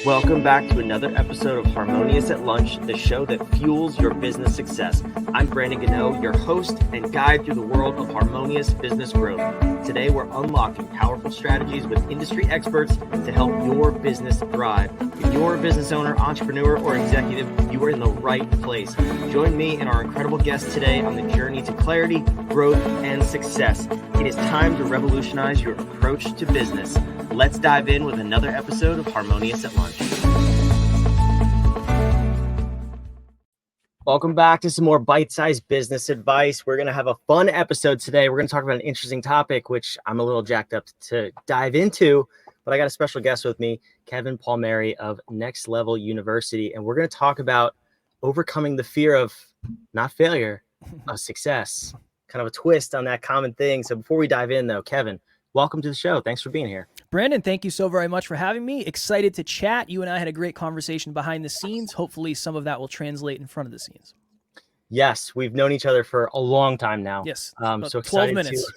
Welcome back to another episode of Harmonious at Lunch, the show that fuels your business success. I'm Brandon Gano, your host and guide through the world of harmonious business growth. Today, we're unlocking powerful strategies with industry experts to help your business thrive. If you're a business owner, entrepreneur, or executive, you are in the right place. Join me and our incredible guest today on the journey to clarity, growth, and success. It is time to revolutionize your approach to business. Let's dive in with another episode of Harmonious at Lunch. Welcome back to some more bite-sized business advice. We're going to have a fun episode today. We're going to talk about an interesting topic, which I'm a little jacked up to dive into, but I got a special guest with me, Kevin Palmieri of Next Level University, and we're going to talk about overcoming the fear of not failure, of success, kind of a twist on that common thing. So before we dive in, though, Kevin, welcome to the show. Thanks for being here. Brandon, thank you so very much for having me. Excited to chat. You and I had a great conversation behind the scenes. Hopefully some of that will translate in front of the scenes. Yes, we've known each other for a long time now. Yes, so 12 minutes.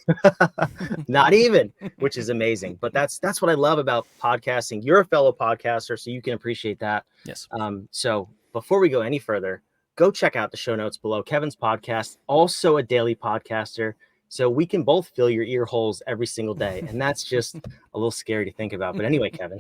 Not even, which is amazing. But that's what I love about podcasting. You're a fellow podcaster, so you can appreciate that. Yes. So before we go any further, go check out the show notes below. Kevin's podcast, also a daily podcaster. So we can both fill your ear holes every single day. And that's just a little scary to think about. But anyway, Kevin,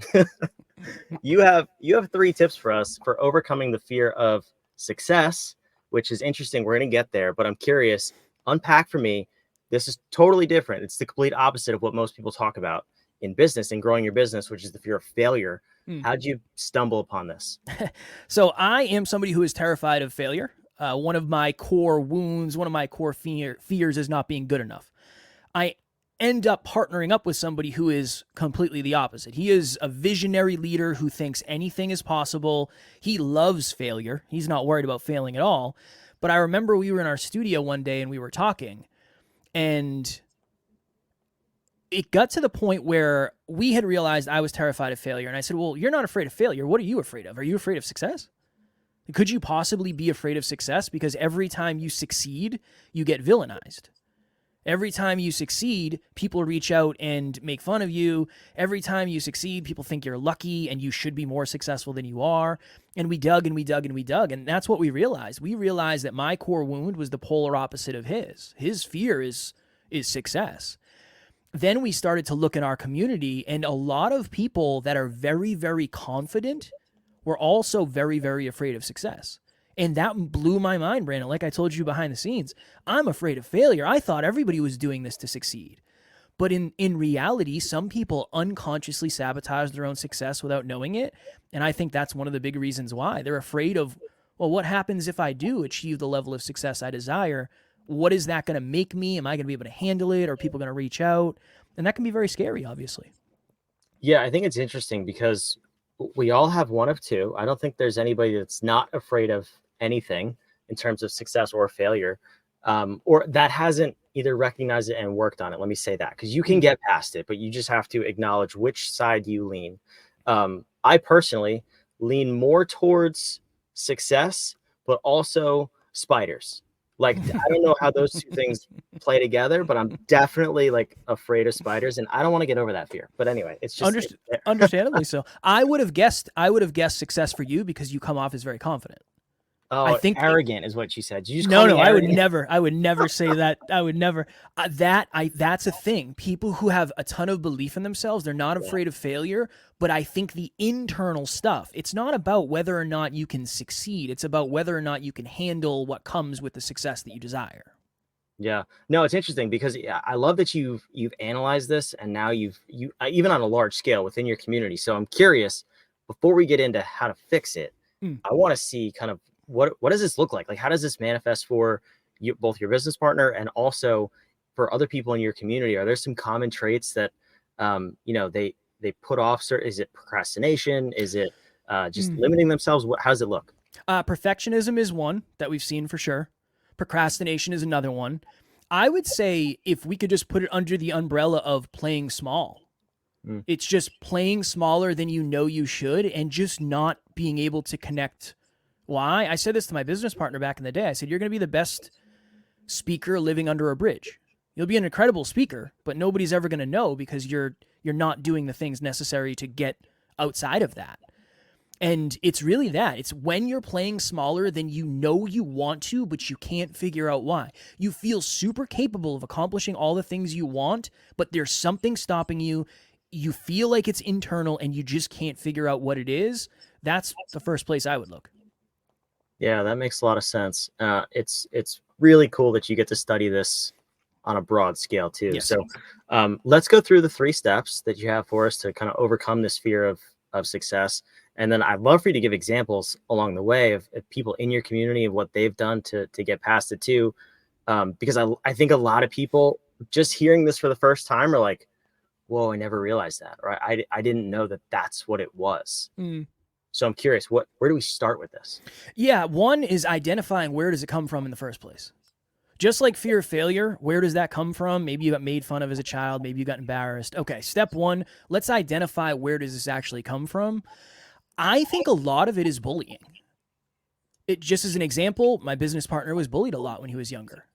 you have 3 tips for us for overcoming the fear of success, which is interesting. We're going to get there, but I'm curious, unpack for me. This is totally different. It's the complete opposite of what most people talk about in business and growing your business, which is the fear of failure. How'd you stumble upon this? So I am somebody who is terrified of failure. One of my core wounds, one of my core fears is not being good enough. I end up partnering up with somebody who is completely the opposite. He is a visionary leader who thinks anything is possible. He loves failure. He's not worried about failing at all. But I remember we were in our studio one day and we were talking, and it got to the point where we had realized I was terrified of failure. And I said, well, you're not afraid of failure. What are you afraid of? Are you afraid of success? Could you possibly be afraid of success? Because every time you succeed, you get villainized. Every time you succeed, people reach out and make fun of you. Every time you succeed, people think you're lucky and you should be more successful than you are. And we dug and we dug and we dug. And that's what we realized. We realized that my core wound was the polar opposite of his. His fear is success. Then we started to look in our community, and a lot of people that are very, very confident were also very, very afraid of success. And that blew my mind, Brandon. Like I told you behind the scenes, I'm afraid of failure. I thought everybody was doing this to succeed. But in reality, some people unconsciously sabotage their own success without knowing it. And I think that's one of the big reasons why. They're afraid of, well, what happens if I do achieve the level of success I desire? What is that going to make me? Am I going to be able to handle it? Are people going to reach out? And that can be very scary, obviously. Yeah, I think it's interesting because we all have one of two. I don't think there's anybody that's not afraid of anything in terms of success or failure, or that hasn't either recognized it and worked on it. Let me say that, because you can get past it, but you just have to acknowledge which side you lean. I personally lean more towards success, but also spiders. Like, I don't know how those two things play together, but I'm definitely like afraid of spiders, and I don't want to get over that fear. But anyway, it's just understandably so. I would have guessed success for you because you come off as very confident. Oh, I think arrogant is what you said. Did you just no, I would arrogant? never say that. I would never. That's a thing. People who have a ton of belief in themselves, they're not afraid of failure. But I think the internal stuff, it's not about whether or not you can succeed. It's about whether or not you can handle what comes with the success that you desire. Yeah, no, it's interesting because I love that you've analyzed this, and now you even on a large scale within your community. So I'm curious, before we get into how to fix it, I want to see kind of what does this look like? Like, how does this manifest for you, both your business partner and also for other people in your community? Are there some common traits that they put off? Is it procrastination? Is it just limiting themselves? How does it look? Perfectionism is one that we've seen for sure. Procrastination is another one. I would say if we could just put it under the umbrella of playing small. It's just playing smaller than you know you should and just not being able to connect. Why? I said this to my business partner back in the day. I said, you're going to be the best speaker living under a bridge. You'll be an incredible speaker, but nobody's ever going to know because you're not doing the things necessary to get outside of that. And it's really that. It's when you're playing smaller than you know you want to, but you can't figure out why. You feel super capable of accomplishing all the things you want, but there's something stopping you. You feel like it's internal and you just can't figure out what it is. That's the first place I would look. Yeah, that makes a lot of sense. It's really cool that you get to study this on a broad scale too. Yes. So let's go through the 3 steps that you have for us to kind of overcome this fear of success. And then I'd love for you to give examples along the way of people in your community of what they've done to get past it too. Because I think a lot of people just hearing this for the first time are like, whoa, I never realized that. Or I didn't know that that's what it was. Mm. So I'm curious, where do we start with this? Yeah, one is identifying where does it come from in the first place. Just like fear of failure, where does that come from? Maybe you got made fun of as a child. Maybe you got embarrassed. Okay, step one, let's identify where does this actually come from. I think a lot of it is bullying. It just as an example, my business partner was bullied a lot when he was younger.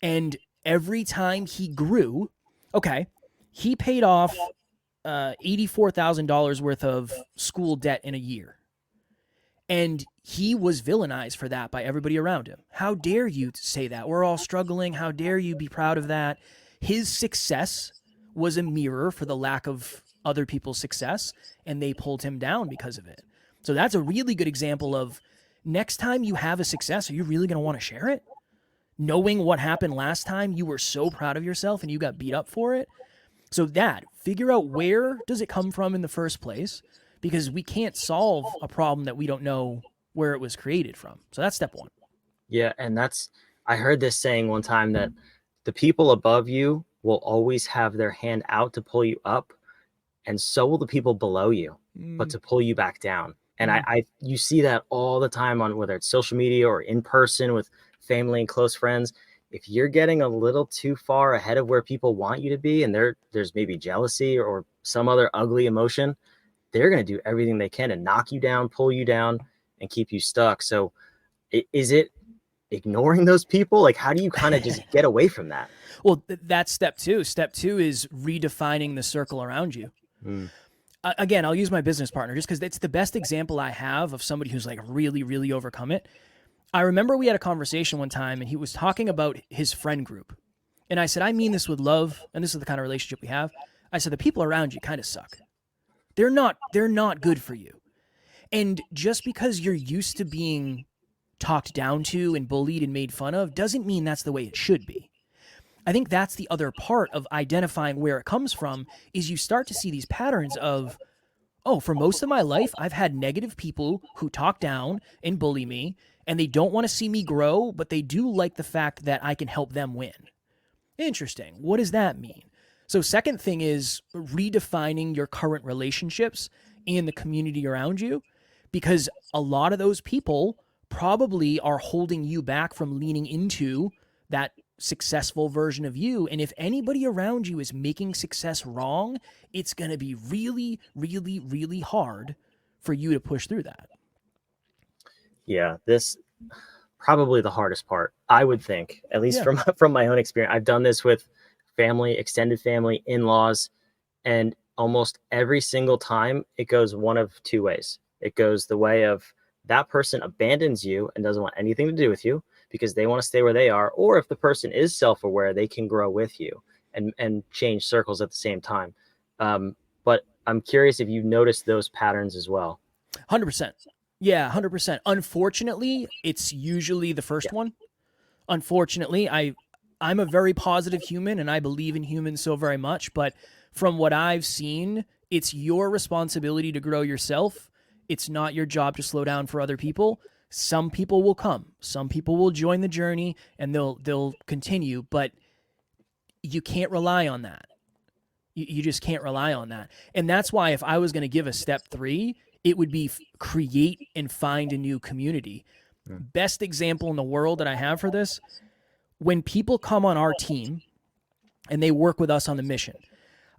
And every time he grew, okay, he paid off $84,000 worth of school debt in a year. And he was villainized for that by everybody around him. How dare you say that? We're all struggling. How dare you be proud of that? His success was a mirror for the lack of other people's success, and they pulled him down because of it. So that's a really good example of next time you have a success, are you really going to want to share it? Knowing what happened last time, you were so proud of yourself and you got beat up for it. So figure out where does it come from in the first place, because we can't solve a problem that we don't know where it was created from. So that's step one. Yeah, and I heard this saying one time that the people above you will always have their hand out to pull you up, and so will the people below you, but to pull you back down. And you see that all the time on whether it's social media or in person with family and close friends. If you're getting a little too far ahead of where people want you to be, and there's maybe jealousy or some other ugly emotion, they're going to do everything they can to knock you down, pull you down, and keep you stuck. So is it ignoring those people? Like, how do you kind of just get away from that? Well, that's step two. Step two is redefining the circle around you. Again, I'll use my business partner just because it's the best example I have of somebody who's like really, really overcome it. I remember we had a conversation one time and he was talking about his friend group. And I said, I mean this with love, and this is the kind of relationship we have. I said, the people around you kind of suck. They're not good for you. And just because you're used to being talked down to and bullied and made fun of doesn't mean that's the way it should be. I think that's the other part of identifying where it comes from is you start to see these patterns of, oh, for most of my life, I've had negative people who talk down and bully me, and they don't want to see me grow, but they do like the fact that I can help them win. Interesting. What does that mean? So second thing is redefining your current relationships and the community around you, because a lot of those people probably are holding you back from leaning into that successful version of you. And if anybody around you is making success wrong, it's going to be really, really, really hard for you to push through that. Yeah, this probably the hardest part, I would think, at least from my own experience. I've done this with family, extended family, in-laws, and almost every single time it goes one of two ways. It goes the way of that person abandons you and doesn't want anything to do with you because they want to stay where they are, or if the person is self-aware, they can grow with you and change circles at the same time. But I'm curious if you've noticed those patterns as well. 100%. Yeah, 100%. Unfortunately, it's usually the first one. Unfortunately, I'm a very positive human and I believe in humans so very much, but from what I've seen, it's your responsibility to grow yourself. It's not your job to slow down for other people. Some people will come. Some people will join the journey and they'll continue, but you can't rely on that. You just can't rely on that. And that's why if I was going to give a step 3, it would be create and find a new community. Best example in the world that I have for this, when people come on our team and they work with us on the mission,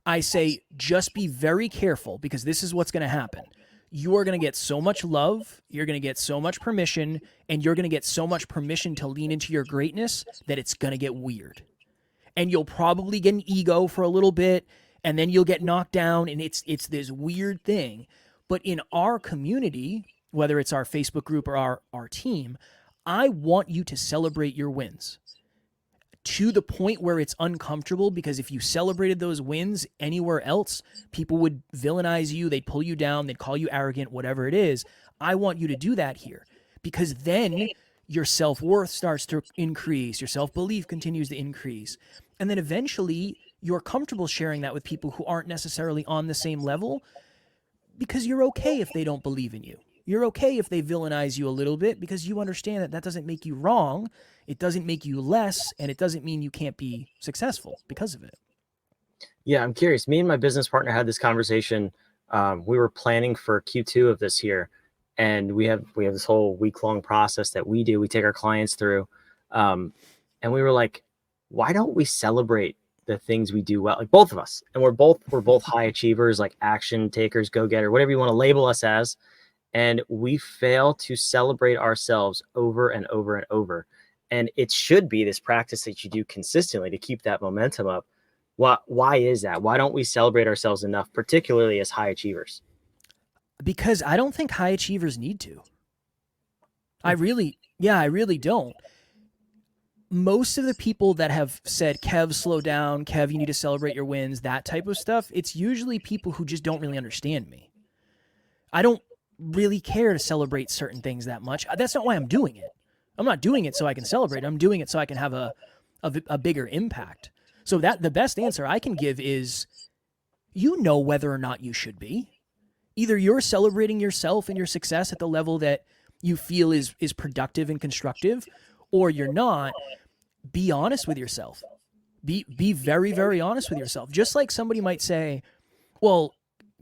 I say, just be very careful because this is what's going to happen. You are going to get so much love, you're going to get so much permission, and you're going to get so much permission to lean into your greatness that it's going to get weird. And you'll probably get an ego for a little bit, and then you'll get knocked down, and it's this weird thing. But in our community, whether it's our Facebook group or our team, I want you to celebrate your wins to the point where it's uncomfortable, because if you celebrated those wins anywhere else, people would villainize you, they'd pull you down, they'd call you arrogant, whatever it is. I want you to do that here, because then your self-worth starts to increase, your self-belief continues to increase. And then eventually you're comfortable sharing that with people who aren't necessarily on the same level, because you're okay if they don't believe in you. You're okay if they villainize you a little bit, because you understand that that doesn't make you wrong. It doesn't make you less, and it doesn't mean you can't be successful because of it. Yeah, I'm curious. Me and my business partner had this conversation. We were planning for Q2 of this year, and we have this whole week-long process that we do. We take our clients through, and we were like, why don't we celebrate the things we do well? Like, both of us, and we're both high achievers, like action takers, go-getter, whatever you want to label us as. And we fail to celebrate ourselves over and over and over. And it should be this practice that you do consistently to keep that momentum up. Why is that? Why don't we celebrate ourselves enough, particularly as high achievers? Because I don't think high achievers need to. I really don't. Most of the people that have said, Kev, slow down, Kev, you need to celebrate your wins, that type of stuff, it's usually people who just don't really understand me. I don't really care to celebrate certain things that much. That's not why I'm doing it. I'm not doing it so I can celebrate. I'm doing it so I can have a bigger impact. So that the best answer I can give is, you know whether or not you should be. Either you're celebrating yourself and your success at the level that you feel is productive and constructive, or you're not. Be honest with yourself. Be very, very honest with yourself. Just like somebody might say, well,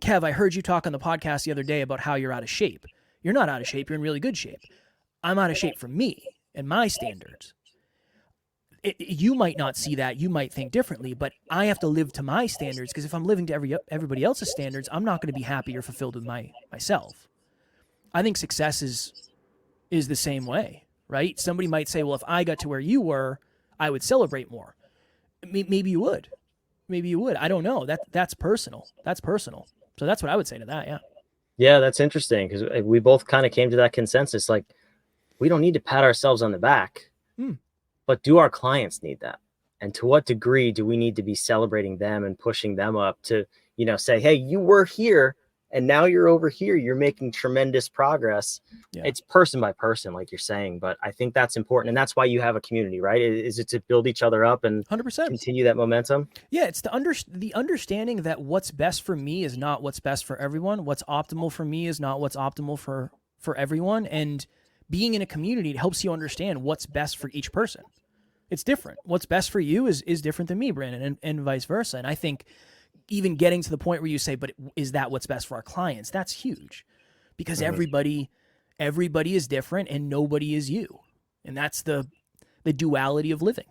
Kev, I heard you talk on the podcast the other day about how you're out of shape. You're not out of shape. You're in really good shape. I'm out of shape for me and my standards. You might not see that. You might think differently, but I have to live to my standards, because if I'm living to everybody else's standards, I'm not going to be happy or fulfilled with myself. I think success is the same way, right? Somebody might say, well, if I got to where you were, I would celebrate more. Maybe you would. Maybe you would. I don't know. That's personal. That's personal. So that's what I would say to that. Yeah. Yeah, that's interesting, because we both kind of came to that consensus. Like, we don't need to pat ourselves on the back, but do our clients need that? And to what degree do we need to be celebrating them and pushing them up to, say, hey, you were here and now you're over here. You're making tremendous progress. Yeah. It's person by person, like you're saying, but I think that's important. And that's why you have a community, right? Is it to build each other up and 100% continue that momentum? Yeah, it's the understanding that what's best for me is not what's best for everyone. What's optimal for me is not what's optimal for everyone. And being in a community, it helps you understand what's best for each person. It's different. What's best for you is different than me, Brandon, and vice versa. And I think even getting to the point where you say, but is that what's best for our clients? That's huge, because everybody is different and nobody is you. And that's the duality of living.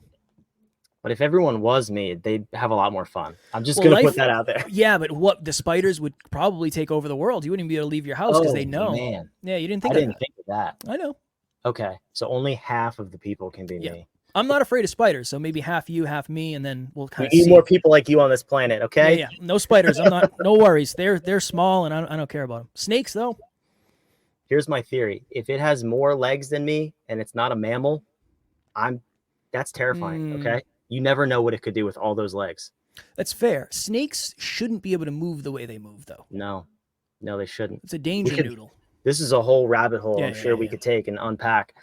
But if everyone was me, they'd have a lot more fun. I'm just going to put that out there. Yeah, but the spiders would probably take over the world. You wouldn't even be able to leave your house because they know. Man. Yeah, you didn't think of that. I know. Okay, so only half of the people can be me. I'm not afraid of spiders, so maybe half you, half me, and then we'll kind of need more people like you on this planet, okay? Yeah. No spiders. I'm not. No worries. They're small, and I don't care about them. Snakes, though. Here's my theory: if it has more legs than me and it's not a mammal, that's terrifying. Okay, you never know what it could do with all those legs. That's fair. Snakes shouldn't be able to move the way they move, though. No, they shouldn't. It's a danger noodle. This is a whole rabbit hole. I'm sure we could take and unpack,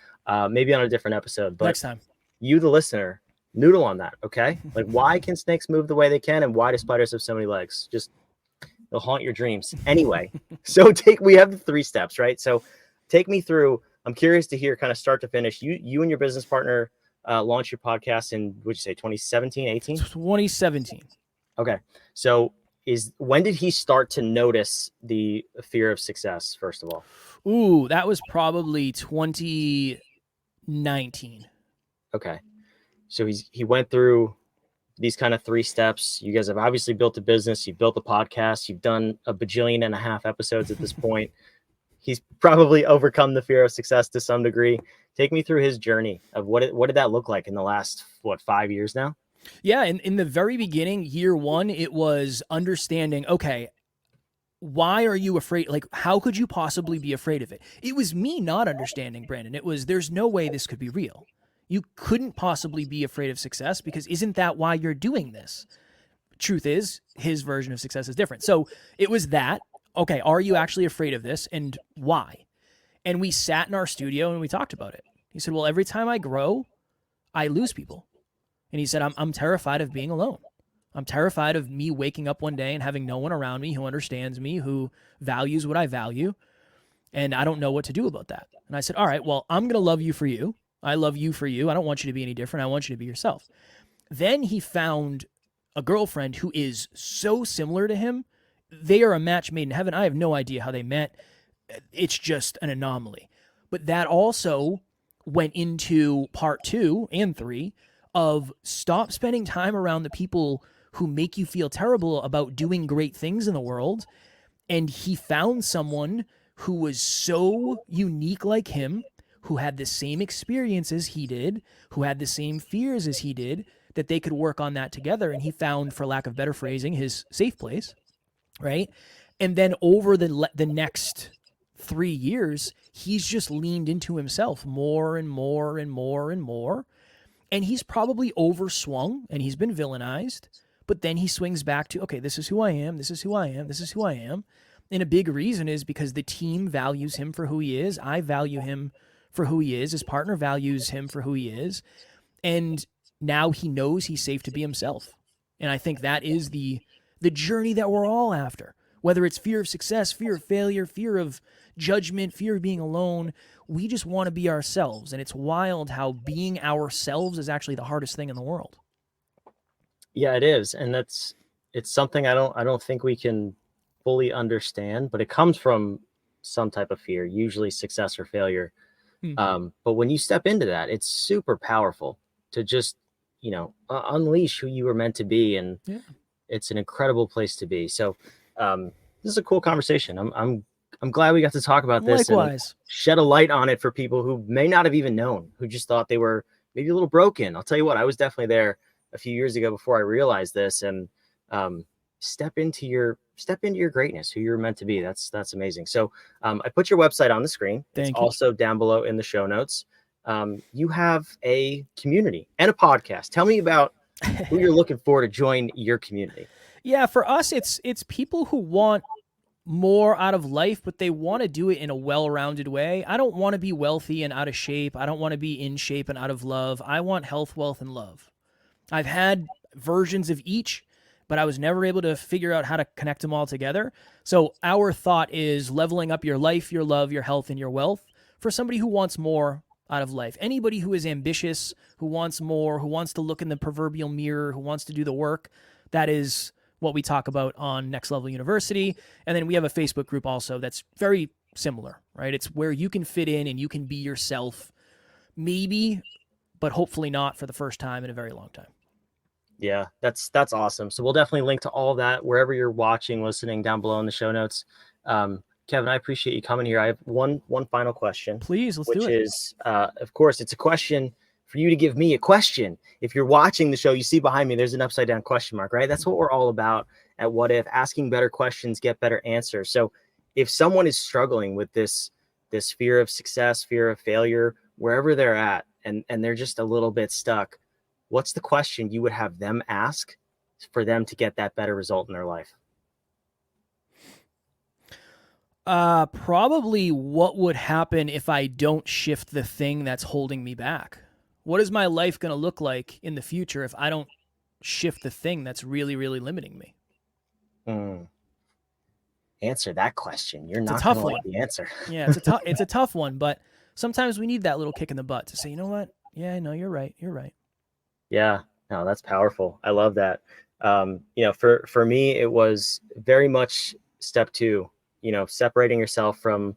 maybe on a different episode. But next time. You, the listener, noodle on that, okay? Like, why can snakes move the way they can, and why do spiders have so many legs? Just, they'll haunt your dreams. Anyway, so we have the 3 steps, right? So take me through. I'm curious to hear, kind of start to finish. You and your business partner launched your podcast in, what'd you say, 2017, 18? 2017. Okay. So when did he start to notice the fear of success, first of all? Ooh, that was probably 2019. Okay. So he went through these kind of 3 steps. You guys have obviously built a business. You've built a podcast. You've done 1.5 billion episodes at this point. He's probably overcome the fear of success to some degree. Take me through his journey of what did that look like in the last, 5 years now? Yeah. In the very beginning, year 1, it was understanding, okay, why are you afraid? Like, how could you possibly be afraid of it? It was me not understanding, Brandon. It was, there's no way this could be real. You couldn't possibly be afraid of success because isn't that why you're doing this? Truth is, his version of success is different. So it was that. Okay, are you actually afraid of this and why? And we sat in our studio and we talked about it. He said, well, every time I grow, I lose people. And he said, I'm terrified of being alone. I'm terrified of me waking up one day and having no one around me who understands me, who values what I value. And I don't know what to do about that. And I said, all right, well, I'm going to love you for you. I love you for you. I don't want you to be any different. I want you to be yourself. Then he found a girlfriend who is so similar to him. They are a match made in heaven. I have no idea how they met. It's just an anomaly. But that also went into part 2 and 3 of stop spending time around the people who make you feel terrible about doing great things in the world. And he found someone who was so unique like him, who had the same experiences he did, who had the same fears as he did, that they could work on that together. And he found, for lack of better phrasing, his safe place, right? And then over the next 3 years, he's just leaned into himself more and more and more and more. And he's probably overswung and he's been villainized, but then he swings back to, okay, this is who I am. This is who I am. This is who I am. And a big reason is because the team values him for who he is. I value him for who he is. His partner values him for who he is. And now he knows he's safe to be himself. And I think that is the journey that we're all after. Whether it's fear of success, fear of failure, fear of judgment, fear of being alone, we just want to be ourselves. And it's wild how being ourselves is actually the hardest thing in the world. Yeah, it is. And it's something I don't think we can fully understand, but it comes from some type of fear, usually success or failure. But when you step into that, it's super powerful to just, unleash who you were meant to be. And it's an incredible place to be. So this is a cool conversation. I'm glad we got to talk about this. Likewise. And shed a light on it for people who may not have even known, who just thought they were maybe a little broken. I'll tell you what, I was definitely there a few years ago before I realized this. And step into your greatness, who you're meant to be. That's amazing. So I put your website on the screen. Thank it's you. Also down below in the show notes. You have a community and a podcast. Tell me about who you're looking for to join your community. Yeah, for us, it's people who want more out of life, but they want to do it in a well-rounded way. I don't want to be wealthy and out of shape. I don't want to be in shape and out of love. I want health, wealth, and love. I've had versions of each, but I was never able to figure out how to connect them all together. So our thought is leveling up your life, your love, your health, and your wealth for somebody who wants more out of life. Anybody who is ambitious, who wants more, who wants to look in the proverbial mirror, who wants to do the work, that is what we talk about on Next Level University. And then we have a Facebook group also that's very similar, right? It's where you can fit in and you can be yourself, maybe, but hopefully not for the first time in a very long time. Yeah, that's awesome. So we'll definitely link to all that wherever you're watching, listening, down below in the show notes. Kevin, I appreciate you coming here. I have one final question. Please, let's do it. Which is, of course, it's a question for you to give me a question. If you're watching the show, you see behind me, there's an upside down question mark, right? That's what we're all about at What If, asking better questions, get better answers. So if someone is struggling with this fear of success, fear of failure, wherever they're at, and they're just a little bit stuck, what's the question you would have them ask for them to get that better result in their life? Probably what would happen if I don't shift the thing that's holding me back? What is my life going to look like in the future if I don't shift the thing that's really, really limiting me? Answer that question. You're It's not a tough going to one. like the answer. Yeah, it's a tough one, but sometimes we need that little kick in the butt to say, you know what? Yeah, no, you're right. You're right. Yeah, no, that's powerful. I love that. For me, it was very much step 2, separating yourself from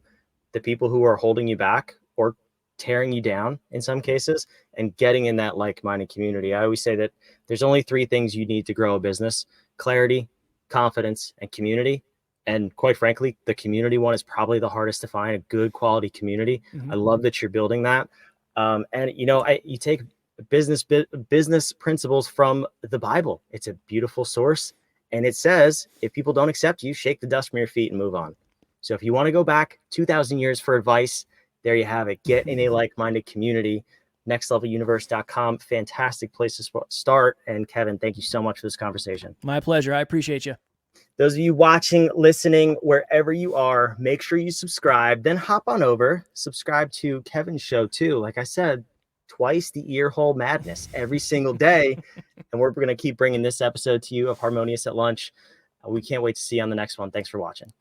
the people who are holding you back or tearing you down in some cases, and getting in that like-minded community. I always say that there's only 3 things you need to grow a business: clarity, confidence, and community. And quite frankly, the community one is probably the hardest to find, a good quality community. Mm-hmm. I love that you're building that. You take business principles from the Bible. It's a beautiful source, And it says, if people don't accept you, shake the dust from your feet and move on. So if you want to go back 2,000 years for advice, there you have it. Get in a like-minded community. nextleveluniverse.com. Fantastic place to start. And Kevin, thank you so much for this conversation. My pleasure. I appreciate you. Those of you watching, listening, wherever you are, make sure you subscribe. Then hop on over, subscribe to Kevin's show too. Like I said, twice the ear hole madness every single day. And we're going to keep bringing this episode to you of Harmonious at Lunch. We can't wait to see you on the next one. Thanks for watching.